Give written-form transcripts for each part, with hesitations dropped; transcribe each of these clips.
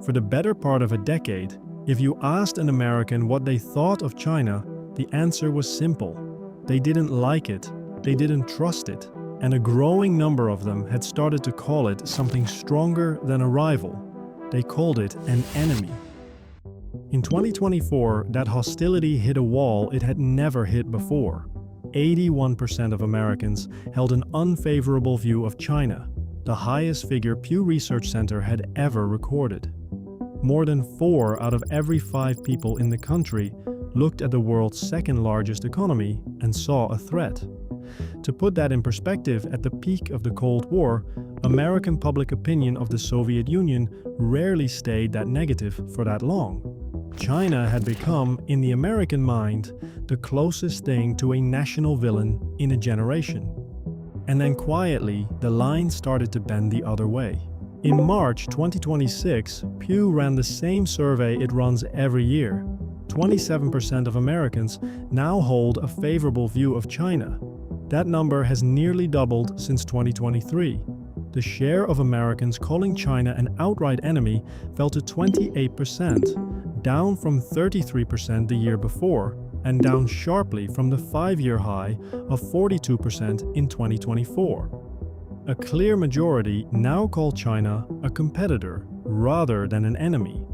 For the better part of a decade, if you asked an American what they thought of China, the answer was simple. They didn't like it, they didn't trust it, and a growing number of them had started to call it something stronger than a rival. They called it an enemy. In 2024, that hostility hit a wall it had never hit before. 81% of Americans held an unfavorable view of China, the highest figure Pew Research Center had ever recorded. More than 4 out of every 5 people in the country looked at the world's second largest economy and saw a threat. To put that in perspective, at the peak of the Cold War, American public opinion of the Soviet Union rarely stayed that negative for that long. China had become, in the American mind, the closest thing to a national villain in a generation. And then quietly, the line started to bend the other way. In March 2026, Pew ran the same survey it runs every year. 27% of Americans now hold a favorable view of China. That number has nearly doubled since 2023. The share of Americans calling China an outright enemy fell to 28%, down from 33% the year before, and down sharply from the 5-year high of 42% in 2024. A clear majority now call China a competitor rather than an enemy.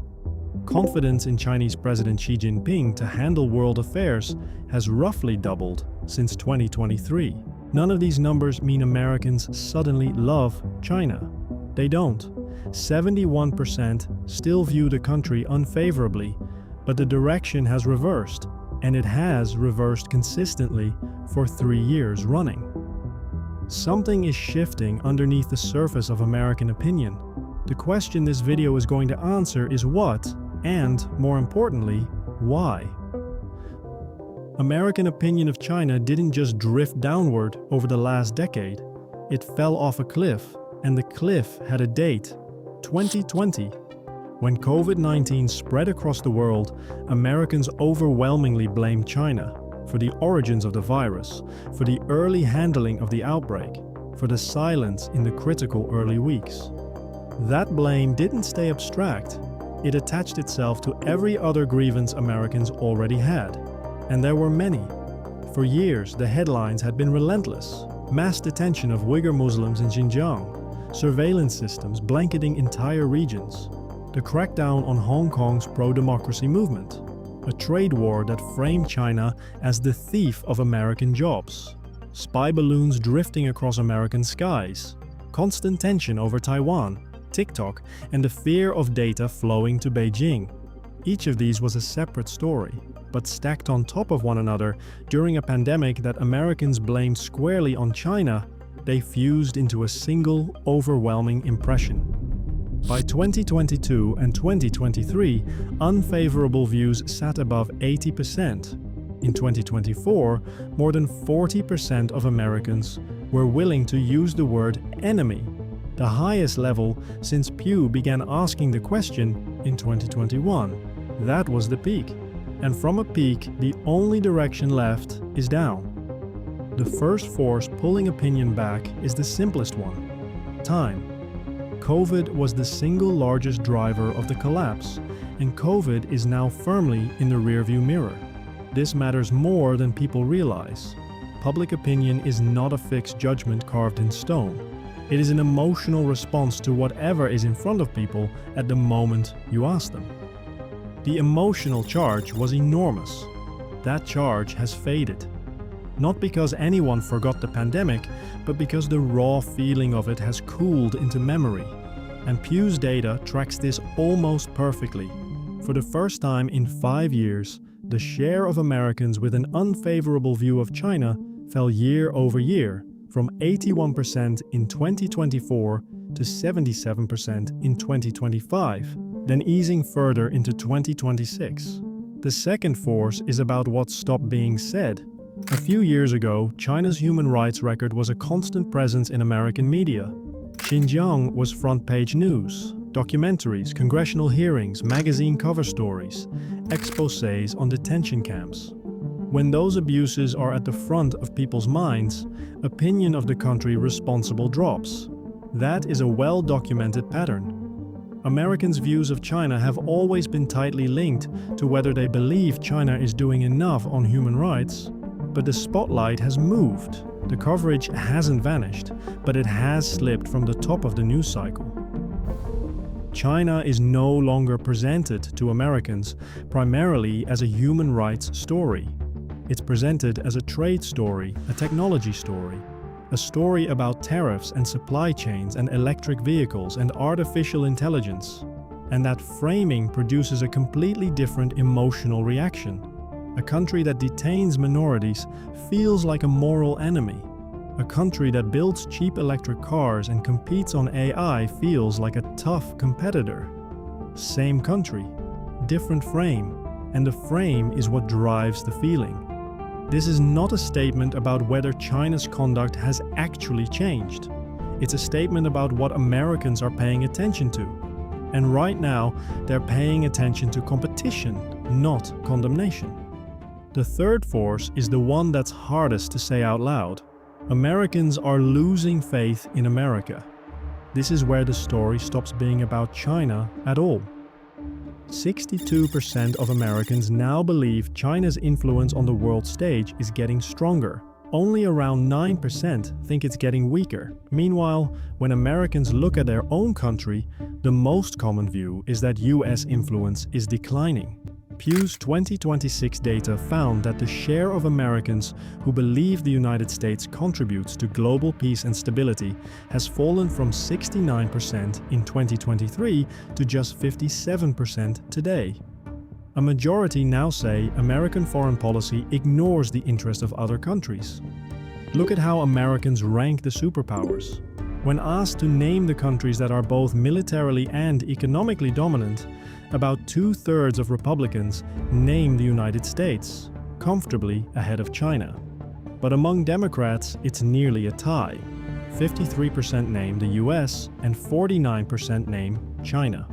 Confidence in Chinese President Xi Jinping to handle world affairs has roughly doubled since 2023. None of these numbers mean Americans suddenly love China. They don't. 71% still view the country unfavorably, but the direction has reversed, and it has reversed consistently for 3 years running. Something is shifting underneath the surface of American opinion. The question this video is going to answer is what, and more importantly, why? American opinion of China didn't just drift downward over the last decade. It fell off a cliff, and the cliff had a date: 2020. When COVID-19 spread across the world, Americans overwhelmingly blamed China for the origins of the virus, for the early handling of the outbreak, for the silence in the critical early weeks. That blame didn't stay abstract. It attached itself to every other grievance Americans already had. And there were many. For years, the headlines had been relentless. Mass detention of Uyghur Muslims in Xinjiang, surveillance systems blanketing entire regions, the crackdown on Hong Kong's pro-democracy movement, a trade war that framed China as the thief of American jobs, spy balloons drifting across American skies, constant tension over Taiwan, TikTok, and the fear of data flowing to Beijing. Each of these was a separate story, but stacked on top of one another during a pandemic that Americans blamed squarely on China, they fused into a single, overwhelming impression. By 2022 and 2023, unfavorable views sat above 80%. In 2024, more than 40% of Americans were willing to use the word enemy, the highest level since Pew began asking the question in 2021. That was the peak. And from a peak, the only direction left is down. The first force pulling opinion back is the simplest one: time. COVID was the single largest driver of the collapse, and COVID is now firmly in the rearview mirror. This matters more than people realize. Public opinion is not a fixed judgment carved in stone. It is an emotional response to whatever is in front of people at the moment you ask them. The emotional charge was enormous. That charge has faded. Not because anyone forgot the pandemic, but because the raw feeling of it has cooled into memory. And Pew's data tracks this almost perfectly. For the first time in 5 years, the share of Americans with an unfavorable view of China fell year over year, from 81% in 2024 to 77% in 2025, then easing further into 2026. The second force is about what stopped being said. A few years ago, China's human rights record was a constant presence in American media. Xinjiang was front-page news, documentaries, congressional hearings, magazine cover stories, exposés on detention camps. When those abuses are at the front of people's minds, opinion of the country responsible drops. That is a well-documented pattern. Americans' views of China have always been tightly linked to whether they believe China is doing enough on human rights. But the spotlight has moved. The coverage hasn't vanished, but it has slipped from the top of the news cycle. China is no longer presented to Americans primarily as a human rights story. It's presented as a trade story, a technology story, a story about tariffs and supply chains and electric vehicles and artificial intelligence. And that framing produces a completely different emotional reaction. A country that detains minorities feels like a moral enemy. A country that builds cheap electric cars and competes on AI feels like a tough competitor. Same country, different frame, and the frame is what drives the feeling. This is not a statement about whether China's conduct has actually changed. It's a statement about what Americans are paying attention to. And right now, they're paying attention to competition, not condemnation. The third force is the one that's hardest to say out loud. Americans are losing faith in America. This is where the story stops being about China at all. 62% of Americans now believe China's influence on the world stage is getting stronger. Only around 9% think it's getting weaker. Meanwhile, when Americans look at their own country, the most common view is that U.S. influence is declining. Pew's 2026 data found that the share of Americans who believe the United States contributes to global peace and stability has fallen from 69% in 2023 to just 57% today. A majority now say American foreign policy ignores the interest of other countries. Look at how Americans rank the superpowers. When asked to name the countries that are both militarily and economically dominant, about 2/3 of Republicans name the United States, comfortably ahead of China. But among Democrats, it's nearly a tie. 53% name the US and 49% name China.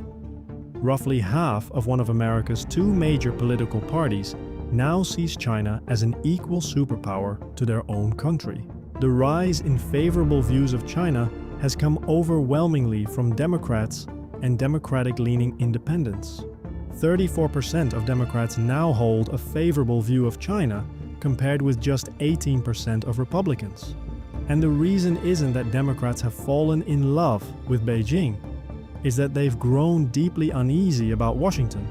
Roughly half of one of America's two major political parties now sees China as an equal superpower to their own country. The rise in favorable views of China has come overwhelmingly from Democrats and Democratic-leaning independents. 34% of Democrats now hold a favorable view of China, compared with just 18% of Republicans. And the reason isn't that Democrats have fallen in love with Beijing, it's that they've grown deeply uneasy about Washington.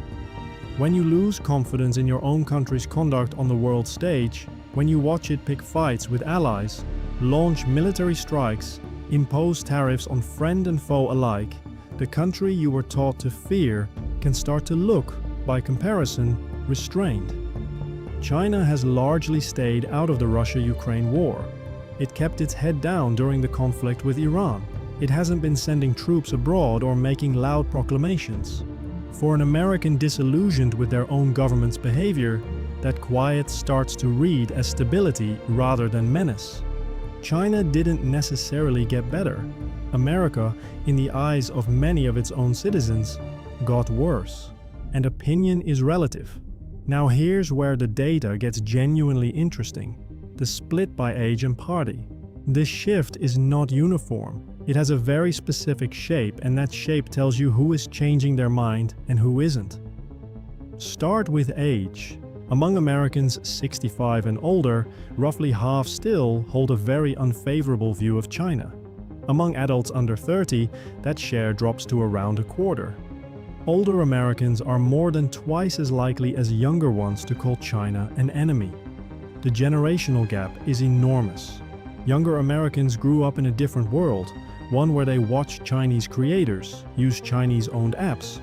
When you lose confidence in your own country's conduct on the world stage, when you watch it pick fights with allies, launch military strikes, impose tariffs on friend and foe alike, the country you were taught to fear can start to look, by comparison, restrained. China has largely stayed out of the Russia-Ukraine war. It kept its head down during the conflict with Iran. It hasn't been sending troops abroad or making loud proclamations. For an American disillusioned with their own government's behavior, that quiet starts to read as stability rather than menace. China didn't necessarily get better. America, in the eyes of many of its own citizens, got worse. And opinion is relative. Now here's where the data gets genuinely interesting. The split by age and party. This shift is not uniform. It has a very specific shape, and that shape tells you who is changing their mind and who isn't. Start with age. Among Americans 65 and older, roughly half still hold a very unfavorable view of China. Among adults under 30, that share drops to around a quarter. Older Americans are more than twice as likely as younger ones to call China an enemy. The generational gap is enormous. Younger Americans grew up in a different world, one where they watched Chinese creators, used Chinese-owned apps,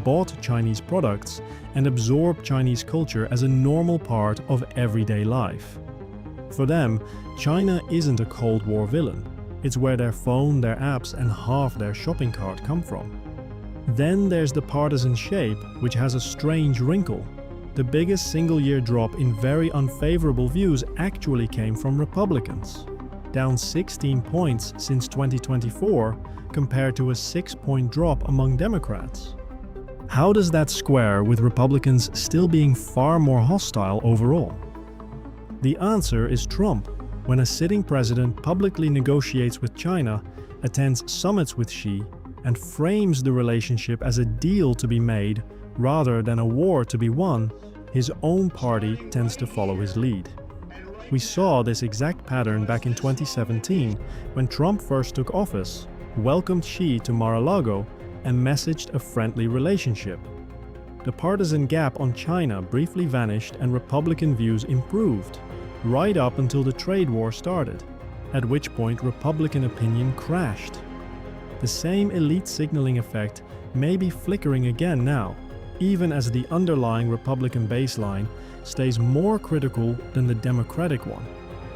bought Chinese products, and absorbed Chinese culture as a normal part of everyday life. For them, China isn't a Cold War villain. It's where their phone, their apps, and half their shopping cart come from. Then there's the partisan shape, which has a strange wrinkle. The biggest single-year drop in very unfavorable views actually came from Republicans, down 16 points since 2024, compared to a 6-point drop among Democrats. How does that square with Republicans still being far more hostile overall? The answer is Trump. When a sitting president publicly negotiates with China, attends summits with Xi, and frames the relationship as a deal to be made rather than a war to be won, his own party tends to follow his lead. We saw this exact pattern back in 2017 when Trump first took office, welcomed Xi to Mar-a-Lago, and messaged a friendly relationship. The partisan gap on China briefly vanished and Republican views improved, right up until the trade war started, at which point Republican opinion crashed. The same elite signaling effect may be flickering again now, even as the underlying Republican baseline stays more critical than the Democratic one.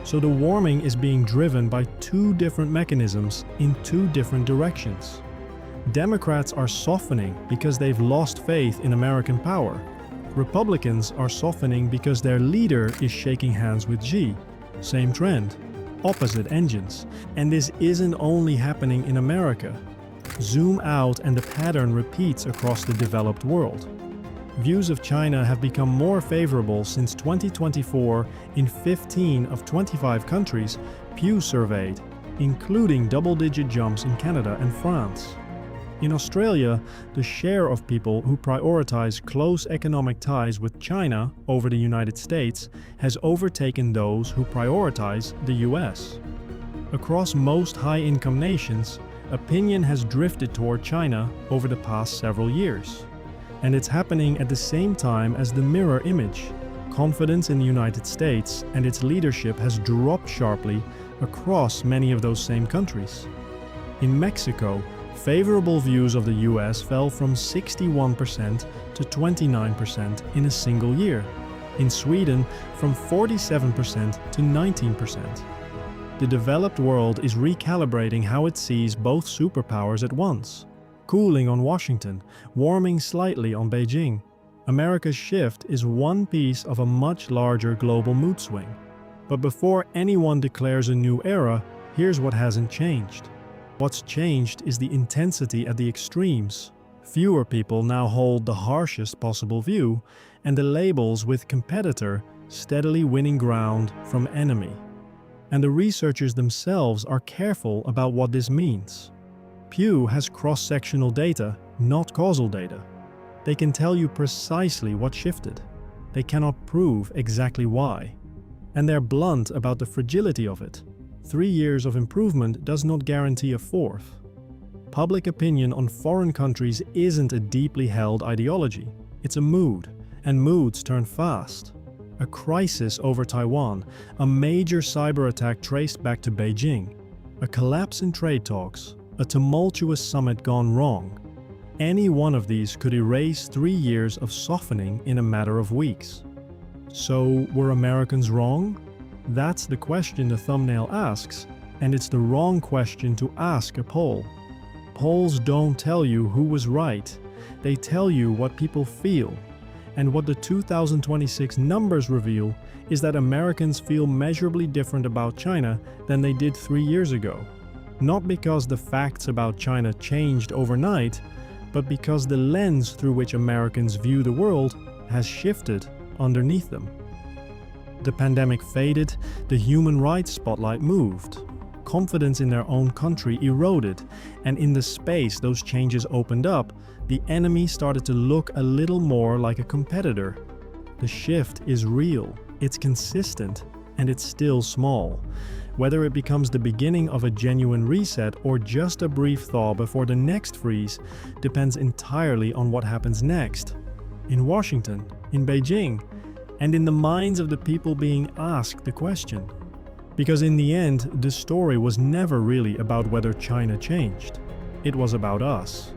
So the warming is being driven by two different mechanisms in two different directions. Democrats are softening because they've lost faith in American power. Republicans are softening because their leader is shaking hands with Xi. Same trend, opposite engines. And this isn't only happening in America. Zoom out and the pattern repeats across the developed world. Views of China have become more favorable since 2024 in 15 of 25 countries Pew surveyed, including double-digit jumps in Canada and France. In Australia, the share of people who prioritize close economic ties with China over the United States has overtaken those who prioritize the US. Across most high-income nations, opinion has drifted toward China over the past several years. And it's happening at the same time as the mirror image. Confidence in the United States and its leadership has dropped sharply across many of those same countries. In Mexico, favorable views of the US fell from 61% to 29% in a single year. In Sweden, from 47% to 19%. The developed world is recalibrating how it sees both superpowers at once. Cooling on Washington, warming slightly on Beijing. America's shift is one piece of a much larger global mood swing. But before anyone declares a new era, here's what hasn't changed. What's changed is the intensity at the extremes. Fewer people now hold the harshest possible view, and the labels with competitor steadily winning ground from enemy. And the researchers themselves are careful about what this means. Pew has cross-sectional data, not causal data. They can tell you precisely what shifted. They cannot prove exactly why. And they're blunt about the fragility of it. 3 years of improvement does not guarantee a fourth. Public opinion on foreign countries isn't a deeply held ideology. It's a mood, and moods turn fast. A crisis over Taiwan, a major cyber attack traced back to Beijing, a collapse in trade talks, a tumultuous summit gone wrong. Any one of these could erase 3 years of softening in a matter of weeks. So, were Americans wrong? That's the question the thumbnail asks, and it's the wrong question to ask a poll. Polls don't tell you who was right, they tell you what people feel. And what the 2026 numbers reveal is that Americans feel measurably different about China than they did 3 years ago. Not because the facts about China changed overnight, but because the lens through which Americans view the world has shifted underneath them. The pandemic faded, the human rights spotlight moved. Confidence in their own country eroded, and in the space those changes opened up, the enemy started to look a little more like a competitor. The shift is real, it's consistent, and it's still small. Whether it becomes the beginning of a genuine reset or just a brief thaw before the next freeze depends entirely on what happens next. In Washington, in Beijing, and in the minds of the people being asked the question. Because in the end, the story was never really about whether China changed. It was about us.